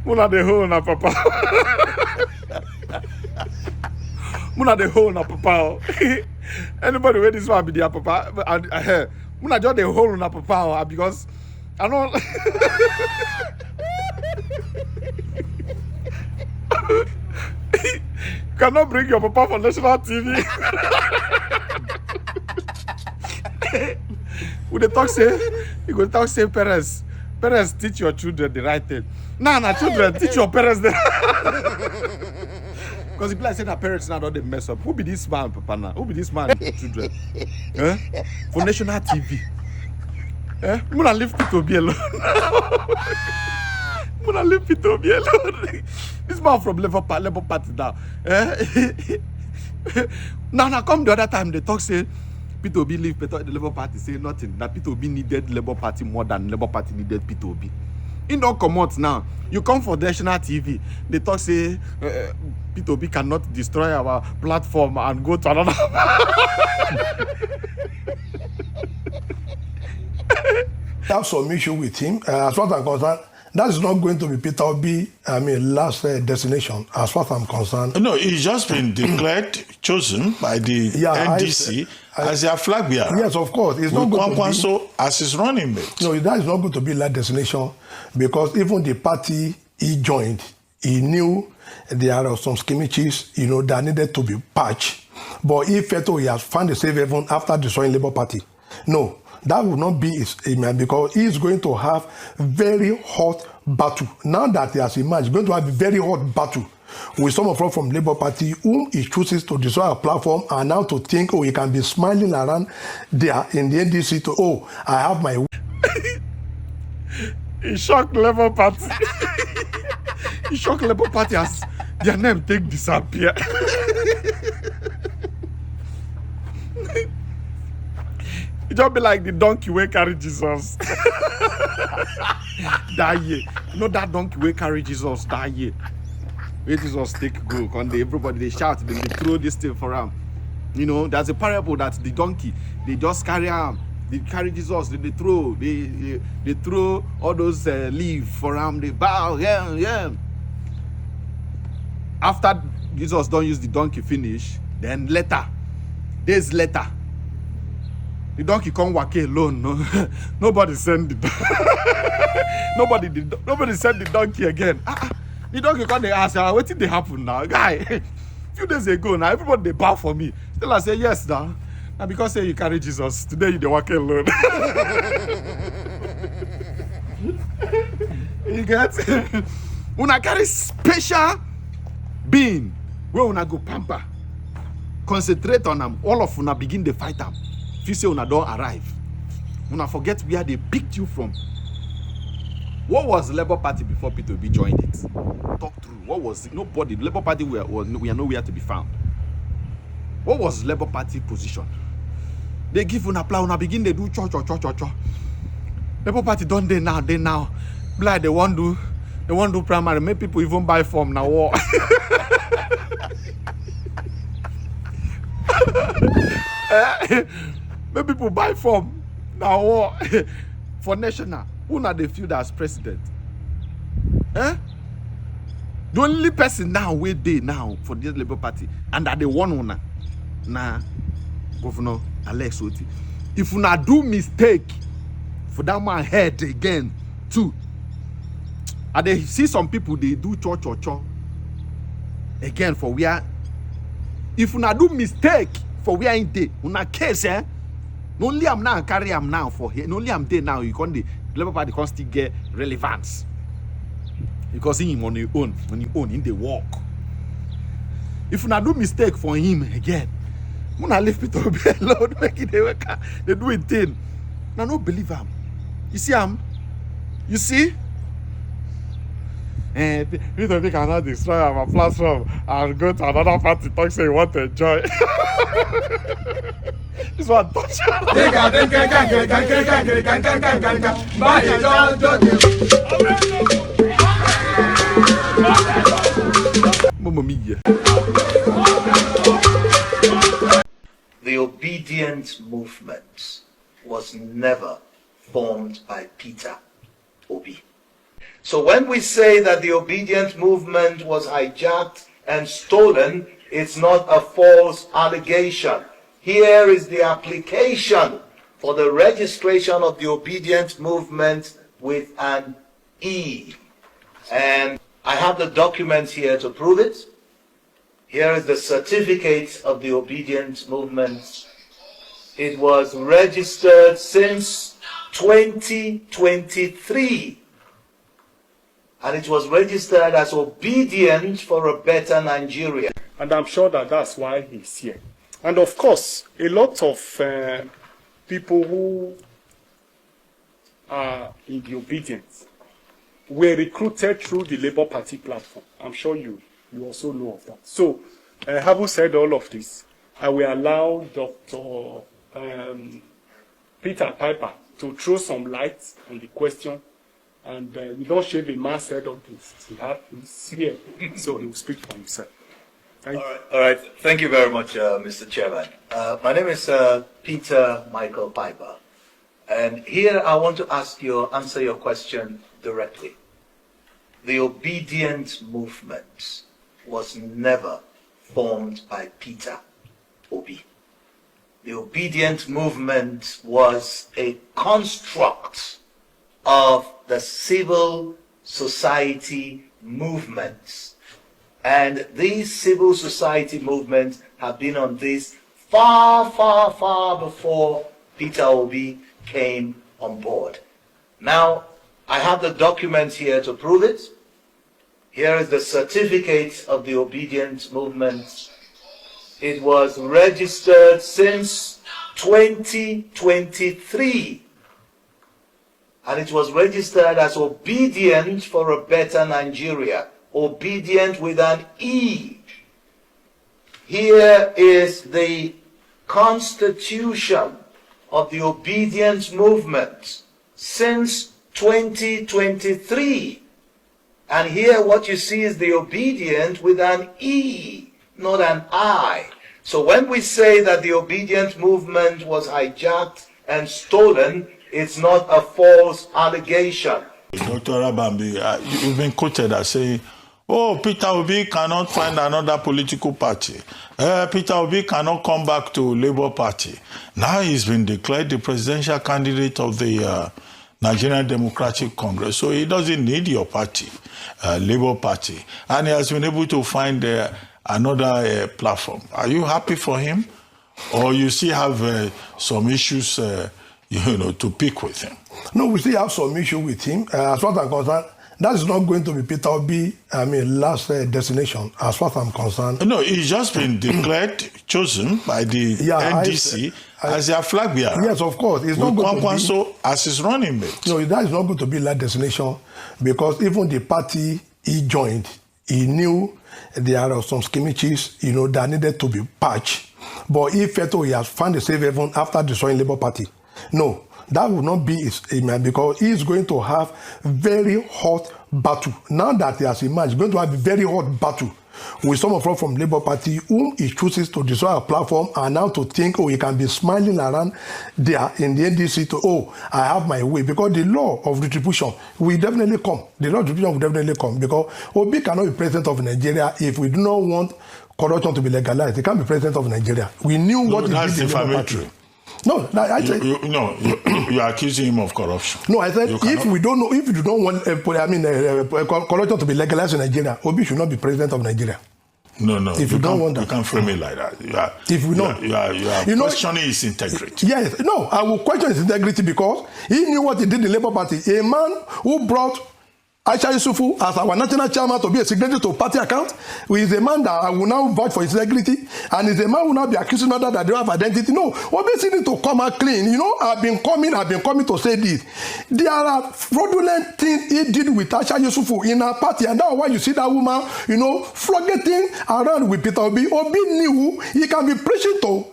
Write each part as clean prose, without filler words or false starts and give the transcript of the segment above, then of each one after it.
Muna the hole na papa. Muna the hole na papa. Anybody where this one be their papa? Muna just the hole na papa because I know. Cannot bring your papa for national TV. Would they talk say? You go talk say parents. Parents teach your children the right thing. Nah, children teach your parents the. Because if like say that parents now don't they mess up. Who be this man, papa now? Who be this man, children? For national TV. I'm gonna leave Peter Obi alone. I'm gonna leave Peter Obi alone. This man from Labour Party now. Now come the other time they talk say Peter Obi leave the Labour Party say nothing. That Peter Obi needed Labour Party more than Labour Party needed Peter Obi. In don't come out now. You come for national TV. They talk say Peter Obi cannot destroy our platform and go to another. Have some issue with him. As far as I'm concerned, that is not going to be Peter Obi, last destination, as far as I'm concerned. No, he's just been declared, chosen by the NDC as their flag bearer. Yes, of course. It's not going to be so as his running mate. No, that is not going to be that destination because even the party he joined, he knew there are some skirmishes, that needed to be patched. But he felt he has found a safe haven after destroying Labour Party. No. That will not be his aim because he is going to have very hot battle. Now that he has emerged, he's going to have a very hot battle with some of us from Labour Party whom he chooses to destroy our platform and now to think, he can be smiling around there in the NDC to, I have my... He shocked Labour Party. He shocked Labour Party as their name take disappear. It just be like the donkey wey carry Jesus. That year. That donkey wey carry Jesus that year. Where Jesus take go, everybody they shout, they throw this thing for him. There's a parable that the donkey, they just carry him. They carry Jesus, they throw, they throw all those leaves for him, they bow, yeah. After Jesus don't use the donkey finish, then days later, the donkey come walk alone. No, nobody send the nobody send the donkey again. The donkey come they ask, what did they happen now, guy? A few days ago now, everybody they bow for me. Still I say yes now. And because say you carry Jesus, today you they walk alone. You get? When I carry special being, where when I go pamper, concentrate on them, all of una begin to fight them. If you say una don't arrive, una forget where they picked you from. What was the Labour Party before Peter Obi joined it? Talk through. What was it? Nobody. The Labour Party we are nowhere to be found. What was the Labour Party position? They give una plan, una begin they do cho. Labour Party don't they now. Like they want do primary. Make people even buy form now. War. Make people buy form now for national. Who now they feel as president? The only person now where they now for this Labour Party and that they one owner na Governor Alex Otti. If you not do mistake for that man head again too, and they see some people they do cho again for where if you not do mistake for where in day una case only I'm now carry am now for here only I'm there now you can't the Labour Party can still get relevance because him on your own in the walk. If you not do mistake for him again, una leave Peter Obi alone make it they do it thing. Now no believe him. You see him? You see? And Peter Obi cannot destroy our platform and go to another party talk say you want to enjoy. This one touch. The obedient movement was never formed by Peter Obi. So when we say that the obedient movement was hijacked and stolen, it's not a false allegation. Here is the application for the registration of the obedient movement with an E. And I have the documents here to prove it. Here is the certificate of the obedient movement. It was registered since 2023. And it was registered as obedient for a better Nigeria. And I'm sure that that's why he's here. And of course, a lot of people who are in the obedience were recruited through the Labour Party platform. I'm sure you also know of that. So, having said all of this, I will allow Dr. Peter Piper to throw some light on the question. And we don't shave a man's head on this. He's here, so he will speak for himself. All right. Thank you very much, Mr. Chairman. My name is Peter Michael Piper. And here I want to answer your question directly. The obedient movement was never formed by Peter Obi. The obedient movement was a construct of the civil society movements. And these civil society movements have been on this far, far, far before Peter Obi came on board. Now, I have the documents here to prove it. Here is the certificate of the obedient movement. It was registered since 2023. And it was registered as obedient for a better Nigeria. Obedient with an E. Here is the constitution of the obedience movement since 2023. And here what you see is the obedient with an E, not an I. So when we say that the obedient movement was hijacked and stolen, it's not a false allegation. Dr. Abambi, you've been quoted as saying, oh, Peter Obi cannot find another political party. Peter Obi cannot come back to Labour Party. Now he's been declared the presidential candidate of the Nigerian Democratic Congress, so he doesn't need your party, Labour Party. And he has been able to find another platform. Are you happy for him? Or you still have some issues to pick with him? No, we still have some issue with him. As far as I'm concerned, that is not going to be Peter Obi, last destination, as far as I'm concerned. No, he's just been declared, chosen by the NDC as their flag bearer. Yes, of course. It's not going to be so as his running mate. No, that is not going to be last destination, because even the party he joined, he knew there are some skirmishes, that needed to be patched. But if he has found a safe haven after destroying Labour Party, no, that will not be his aim, because he is going to have very hot battle. Now that he has emerged, he's going to have a very hot battle with some of us from Labour Party whom he chooses to destroy our platform, and now to think, he can be smiling around there in the NDC to, I have my way, because the law of retribution will definitely come. The law of retribution will definitely come, because Obi cannot be president of Nigeria if we do not want corruption to be legalized. He can't be president of Nigeria. We knew what he did in Labour Party. No, I said you are accusing him of corruption. No, I said if you don't want corruption to be legalized in Nigeria, Obi should not be president of Nigeria. No. If you don't want that, you can't frame it like that. You are questioning his integrity. Yes, no, I will question his integrity, because he knew what he did in Labour Party. A man who brought Aisha Yusufu as our national chairman to be a signatory to party account, who is a man that I will now vouch for his integrity, and is a man who will now be accusing others that they don't have identity. No, Obi need to come out clean. I've been coming to say this. There are fraudulent things he did with Aisha Yusufu in our party, and that's why you see that woman, flogging around with Peter Obi. Obi knew he can be preaching to,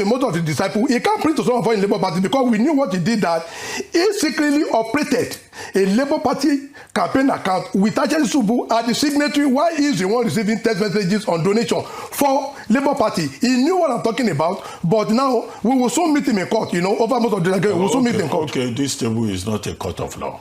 most of his disciples. He can't preach to some of us in Labour Party, because we knew what he did, that he secretly operated a Labour Party campaign account with Aisha Yusufu as the signatory, while he is the one receiving text messages on donation for Labour Party. He knew what I'm talking about, but now we will soon meet him in court, over most of the we will soon meet him in court. Okay, this table is not a court of law.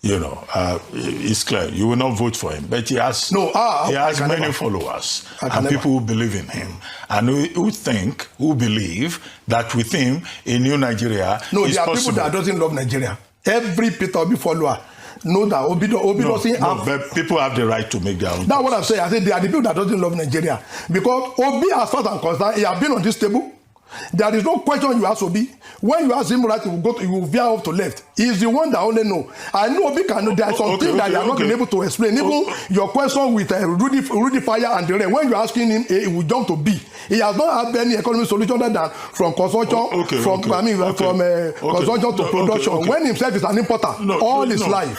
it's clear you will not vote for him. But he has many followers and people who believe in him and who believe that with him a new Nigeria is possible. No, there are people that doesn't love Nigeria. Every Peter Obi follower know that Obi doesn't have. But people have the right to make their own. That's what I'm saying. I said there are the people that doesn't love Nigeria because Obi, as far as I'm concerned, he has been on this table. There is no question you ask Obi. When you ask him right, he will veer off to left. He's the one that only know. I know Obi can know. There are some things that you are not been able to explain. Even your question with Rudy Fire and the rest. When you're asking him, he will jump to B. He has not had any economic solution other than from consumption, from consumption to production. When himself is an importer all his life.